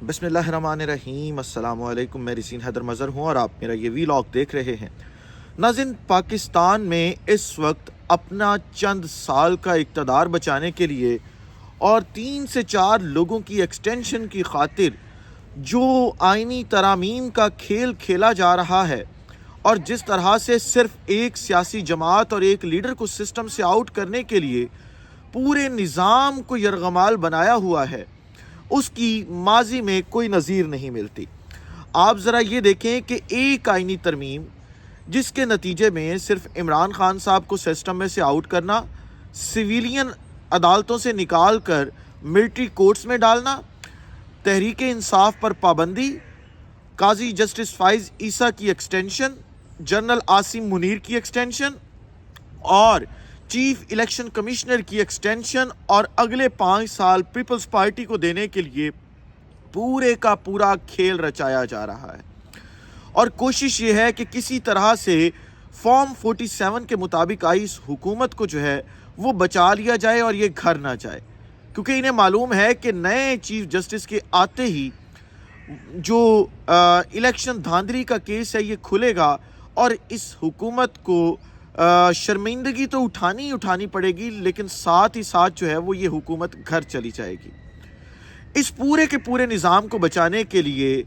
بسم اللہ الرحمن الرحیم۔ السلام علیکم، میں رسین حیدر مظہر ہوں اور آپ میرا یہ ویلاگ دیکھ رہے ہیں۔ ناظرین، پاکستان میں اس وقت اپنا چند سال کا اقتدار بچانے کے لیے اور 3 سے 4 لوگوں کی ایکسٹینشن کی خاطر جو آئینی ترامیم کا کھیل کھیلا جا رہا ہے اور جس طرح سے صرف ایک سیاسی جماعت اور ایک لیڈر کو سسٹم سے آؤٹ کرنے کے لیے پورے نظام کو یرغمال بنایا ہوا ہے، اس کی ماضی میں کوئی نظیر نہیں ملتی۔ آپ ذرا یہ دیکھیں کہ ایک آئینی ترمیم جس کے نتیجے میں صرف عمران خان صاحب کو سسٹم میں سے آؤٹ کرنا، سویلین عدالتوں سے نکال کر ملٹری کورٹس میں ڈالنا، تحریک انصاف پر پابندی، قاضی جسٹس فائز عیسیٰ کی ایکسٹینشن، جنرل عاصم منیر کی ایکسٹینشن اور چیف الیکشن کمشنر کی ایکسٹینشن اور اگلے 5 سال پیپلز پارٹی کو دینے کے لیے پورے کا پورا کھیل رچایا جا رہا ہے۔ اور کوشش یہ ہے کہ کسی طرح سے فارم 47 کے مطابق آئی اس حکومت کو جو ہے وہ بچا لیا جائے اور یہ گھر نہ جائے، کیونکہ انہیں معلوم ہے کہ نئے چیف جسٹس کے آتے ہی جو الیکشن دھاندلی کا کیس ہے یہ کھلے گا اور اس حکومت کو شرمندگی تو اٹھانی پڑے گی، لیکن ساتھ ہی ساتھ جو ہے وہ یہ حکومت گھر چلی جائے گی۔ اس پورے کے پورے نظام کو بچانے کے لیے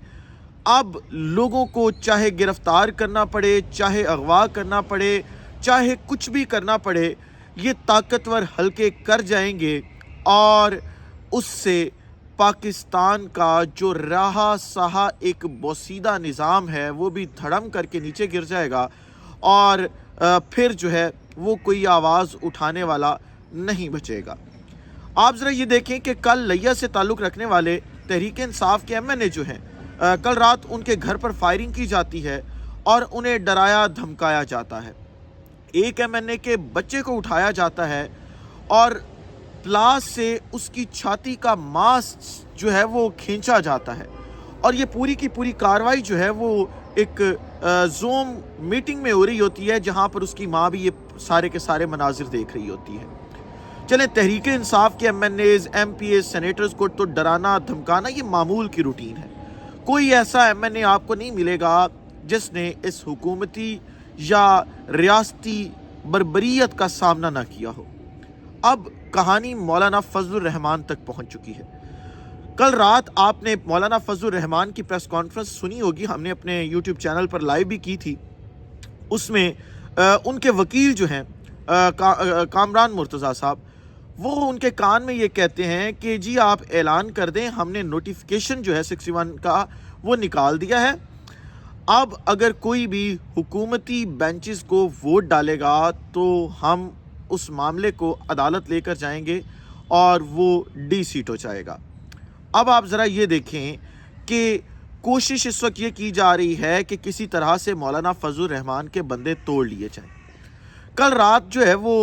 اب لوگوں کو چاہے گرفتار کرنا پڑے، چاہے اغوا کرنا پڑے، چاہے کچھ بھی کرنا پڑے، یہ طاقتور حلقے کر جائیں گے اور اس سے پاکستان کا جو رہا سہا ایک بوسیدہ نظام ہے وہ بھی دھڑم کر کے نیچے گر جائے گا اور پھر جو ہے وہ کوئی آواز اٹھانے والا نہیں بچے گا۔ آپ ذرا یہ دیکھیں کہ کل لیا سے تعلق رکھنے والے تحریک انصاف کے ایم این اے جو ہیں، کل رات ان کے گھر پر فائرنگ کی جاتی ہے اور انہیں ڈرایا دھمکایا جاتا ہے۔ ایک ایم این اے کے بچے کو اٹھایا جاتا ہے اور پلاس سے اس کی چھاتی کا ماس جو ہے وہ کھینچا جاتا ہے، اور یہ پوری کی پوری کاروائی جو ہے وہ ایک زوم میٹنگ میں ہو رہی ہوتی ہے، جہاں پر اس کی ماں بھی یہ سارے کے سارے مناظر دیکھ رہی ہوتی ہے۔ چلیں، تحریک انصاف کے MNAs, MPAs, senators کو تو ڈرانا دھمکانا یہ معمول کی روٹین ہے۔ کوئی ایسا ایم این اے آپ کو نہیں ملے گا جس نے اس حکومتی یا ریاستی بربریت کا سامنا نہ کیا ہو۔ اب کہانی مولانا فضل الرحمان تک پہنچ چکی ہے۔ کل رات آپ نے مولانا فضل الرحمان کی پریس کانفرنس سنی ہوگی، ہم نے اپنے یوٹیوب چینل پر لائیو بھی کی تھی۔ اس میں ان کے وکیل جو ہیں کامران مرتضیٰ صاحب، وہ ان کے کان میں یہ کہتے ہیں کہ جی آپ اعلان کر دیں، ہم نے نوٹیفیکیشن جو ہے 61 کا وہ نکال دیا ہے، اب اگر کوئی بھی حکومتی بینچز کو ووٹ ڈالے گا تو ہم اس معاملے کو عدالت لے کر جائیں گے اور وہ ڈی سیٹ ہو جائے گا۔ اب آپ ذرا یہ دیکھیں کہ کوشش اس وقت یہ کی جا رہی ہے کہ کسی طرح سے مولانا فضل الرحمان کے بندے توڑ لیے جائیں۔ کل رات جو ہے وہ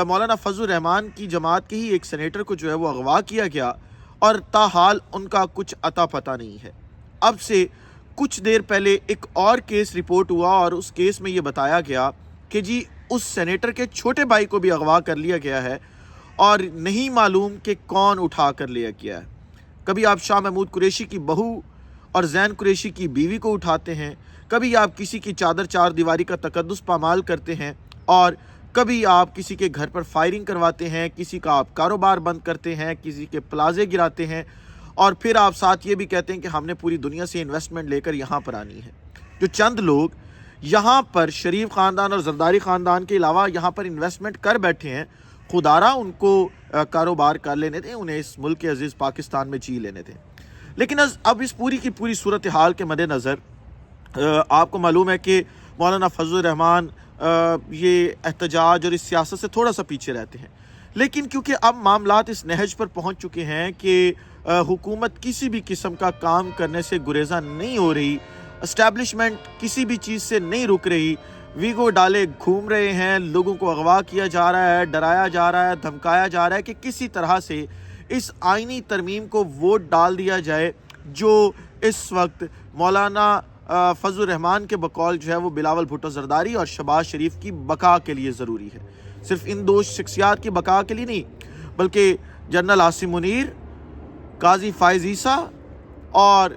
مولانا فضل الرحمان کی جماعت کے ہی ایک سینیٹر کو جو ہے وہ اغوا کیا گیا اور تاحال ان کا کچھ عطا پتہ نہیں ہے۔ اب سے کچھ دیر پہلے ایک اور کیس رپورٹ ہوا اور اس کیس میں یہ بتایا گیا کہ جی اس سینیٹر کے چھوٹے بھائی کو بھی اغوا کر لیا گیا ہے اور نہیں معلوم کہ کون اٹھا کر لیا گیا ہے۔ کبھی آپ شاہ محمود قریشی کی بہو اور زین قریشی کی بیوی کو اٹھاتے ہیں، کبھی آپ کسی کی چادر چار دیواری کا تقدس پامال کرتے ہیں، اور کبھی آپ کسی کے گھر پر فائرنگ کرواتے ہیں، کسی کا آپ کاروبار بند کرتے ہیں، کسی کے پلازے گراتے ہیں، اور پھر آپ ساتھ یہ بھی کہتے ہیں کہ ہم نے پوری دنیا سے انویسٹمنٹ لے کر یہاں پر آنی ہے۔ جو چند لوگ یہاں پر شریف خاندان اور زرداری خاندان کے علاوہ یہاں پر انویسٹمنٹ کر بیٹھے ہیں، خدارا ان کو کاروبار کر لینے دیں، انہیں اس ملک کے عزیز پاکستان میں جی لینے دیں۔ لیکن اب اس پوری کی پوری صورتحال کے مد نظر آپ کو معلوم ہے کہ مولانا فضل الرحمان یہ احتجاج اور اس سیاست سے تھوڑا سا پیچھے رہتے ہیں، لیکن کیونکہ اب معاملات اس نہج پر پہنچ چکے ہیں کہ حکومت کسی بھی قسم کا کام کرنے سے گریزاں نہیں ہو رہی، اسٹیبلشمنٹ کسی بھی چیز سے نہیں رک رہی، ویگو ڈالے گھوم رہے ہیں، لوگوں کو اغوا کیا جا رہا ہے، ڈرایا جا رہا ہے، دھمکایا جا رہا ہے کہ کسی طرح سے اس آئینی ترمیم کو ووٹ ڈال دیا جائے جو اس وقت مولانا فضل الرحمان کے بقول جو ہے وہ بلاول بھٹو زرداری اور شہباز شریف کی بقا کے لیے ضروری ہے۔ صرف ان دو شخصیات کی بقا کے لیے نہیں، بلکہ جنرل عاصم منیر، قاضی فائز عیسیٰ اور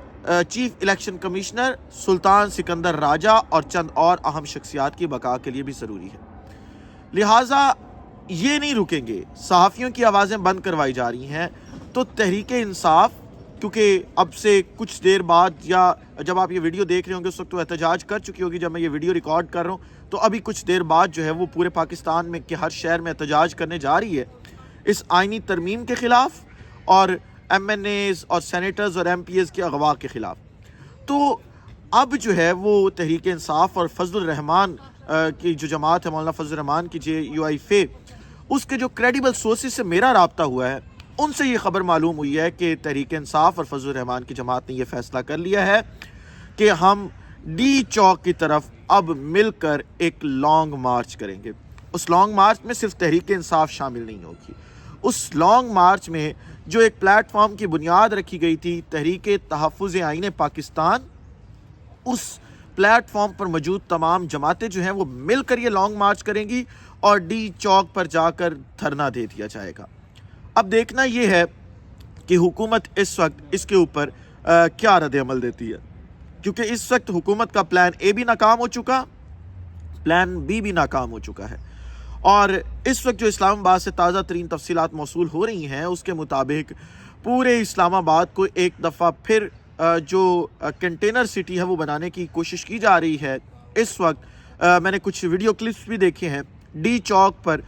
چیف الیکشن کمشنر سلطان سکندر راجہ اور چند اور اہم شخصیات کی بقا کے لیے بھی ضروری ہے۔ لہٰذا یہ نہیں رکیں گے، صحافیوں کی آوازیں بند کروائی جا رہی ہیں تو تحریک انصاف، کیونکہ اب سے کچھ دیر بعد یا جب آپ یہ ویڈیو دیکھ رہے ہوں گے اس وقت تو احتجاج کر چکی ہوگی، جب میں یہ ویڈیو ریکارڈ کر رہا ہوں تو ابھی کچھ دیر بعد جو ہے وہ پورے پاکستان میں کہ ہر شہر میں احتجاج کرنے جا رہی ہے اس آئینی ترمیم کے خلاف اور ایم این ایز اور سینیٹرز اور ایم پی ایز کے اغوا کے خلاف۔ تو اب جو ہے وہ تحریک انصاف اور فضل الرحمان کی جو جماعت ہے، مولانا فضل الرحمان کی JUIF، اس کے جو کریڈیبل سورسز سے میرا رابطہ ہوا ہے ان سے یہ خبر معلوم ہوئی ہے کہ تحریک انصاف اور فضل الرحمان کی جماعت نے یہ فیصلہ کر لیا ہے کہ ہم ڈی چوک کی طرف اب مل کر ایک لانگ مارچ کریں گے۔ اس لانگ مارچ میں صرف تحریک انصاف شامل نہیں ہوگی، اس لانگ مارچ میں جو ایک پلیٹ فارم کی بنیاد رکھی گئی تھی تحریک تحفظ آئین پاکستان، اس پلیٹ فارم پر موجود تمام جماعتیں جو ہیں وہ مل کر یہ لانگ مارچ کریں گی اور ڈی چوک پر جا کر دھرنا دے دیا جائے گا۔ اب دیکھنا یہ ہے کہ حکومت اس وقت اس کے اوپر کیا رد عمل دیتی ہے، کیونکہ اس وقت حکومت کا پلان اے بھی ناکام ہو چکا، پلان بی بھی ناکام ہو چکا ہے، اور اس وقت جو اسلام آباد سے تازہ ترین تفصیلات موصول ہو رہی ہیں اس کے مطابق پورے اسلام آباد کو ایک دفعہ پھر جو کنٹینر سٹی ہے وہ بنانے کی کوشش کی جا رہی ہے۔ اس وقت میں نے کچھ ویڈیو کلپس بھی دیکھے ہیں، ڈی چوک پر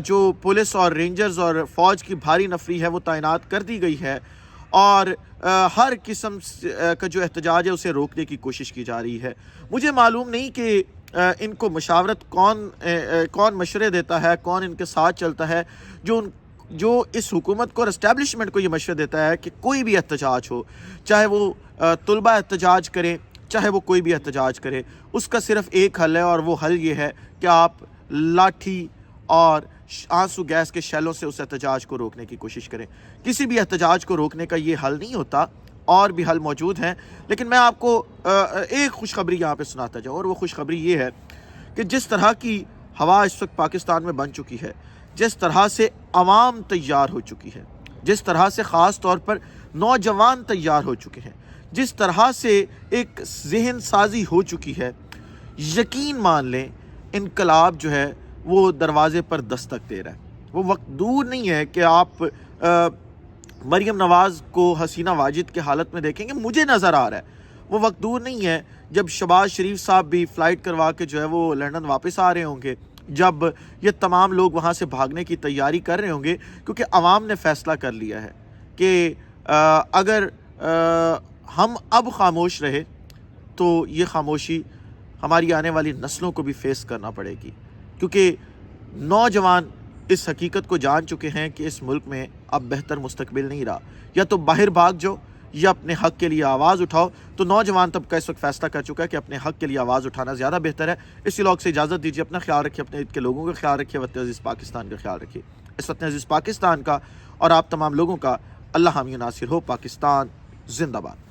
جو پولیس اور رینجرز اور فوج کی بھاری نفری ہے وہ تعینات کر دی گئی ہے اور ہر قسم کا جو احتجاج ہے اسے روکنے کی کوشش کی جا رہی ہے۔ مجھے معلوم نہیں کہ ان کو مشاورت کون مشورے دیتا ہے، کون ان کے ساتھ چلتا ہے، جو اس حکومت کو اور اسٹیبلشمنٹ کو یہ مشورہ دیتا ہے کہ کوئی بھی احتجاج ہو، چاہے وہ طلبہ احتجاج کریں، چاہے وہ کوئی بھی احتجاج کرے، اس کا صرف ایک حل ہے اور وہ حل یہ ہے کہ آپ لاٹھی اور آنسو گیس کے شیلوں سے اس احتجاج کو روکنے کی کوشش کریں۔ کسی بھی احتجاج کو روکنے کا یہ حل نہیں ہوتا، اور بھی حل موجود ہیں، لیکن میں آپ کو ایک خوشخبری یہاں پہ سناتا جاؤں، اور وہ خوشخبری یہ ہے کہ جس طرح کی ہوا اس وقت پاکستان میں بن چکی ہے، جس طرح سے عوام تیار ہو چکی ہے، جس طرح سے خاص طور پر نوجوان تیار ہو چکے ہیں، جس طرح سے ایک ذہن سازی ہو چکی ہے، یقین مان لیں انقلاب جو ہے وہ دروازے پر دستک دے رہا ہے۔ وہ وقت دور نہیں ہے کہ آپ مریم نواز کو حسینہ واجد کی حالت میں دیکھیں گے، مجھے نظر آ رہا ہے وہ وقت دور نہیں ہے جب شہباز شریف صاحب بھی فلائٹ کروا کے جو ہے وہ لندن واپس آ رہے ہوں گے، جب یہ تمام لوگ وہاں سے بھاگنے کی تیاری کر رہے ہوں گے، کیونکہ عوام نے فیصلہ کر لیا ہے کہ اگر ہم اب خاموش رہے تو یہ خاموشی ہماری آنے والی نسلوں کو بھی فیس کرنا پڑے گی، کیونکہ نوجوان اس حقیقت کو جان چکے ہیں کہ اس ملک میں اب بہتر مستقبل نہیں رہا، یا تو باہر بھاگ جاؤ یا اپنے حق کے لیے آواز اٹھاؤ۔ تو نوجوان طبقہ اس وقت فیصلہ کر چکا ہے کہ اپنے حق کے لیے آواز اٹھانا زیادہ بہتر ہے۔ اسی لوگ سے اجازت دیجیے، اپنا خیال رکھیے، اپنے عید کے لوگوں کا خیال رکھیے، وطن عزیز پاکستان کا خیال رکھیے۔ اس وطن عزیز پاکستان کا اور آپ تمام لوگوں کا اللہ حامی و ناصر ہو۔ پاکستان زندہ باد۔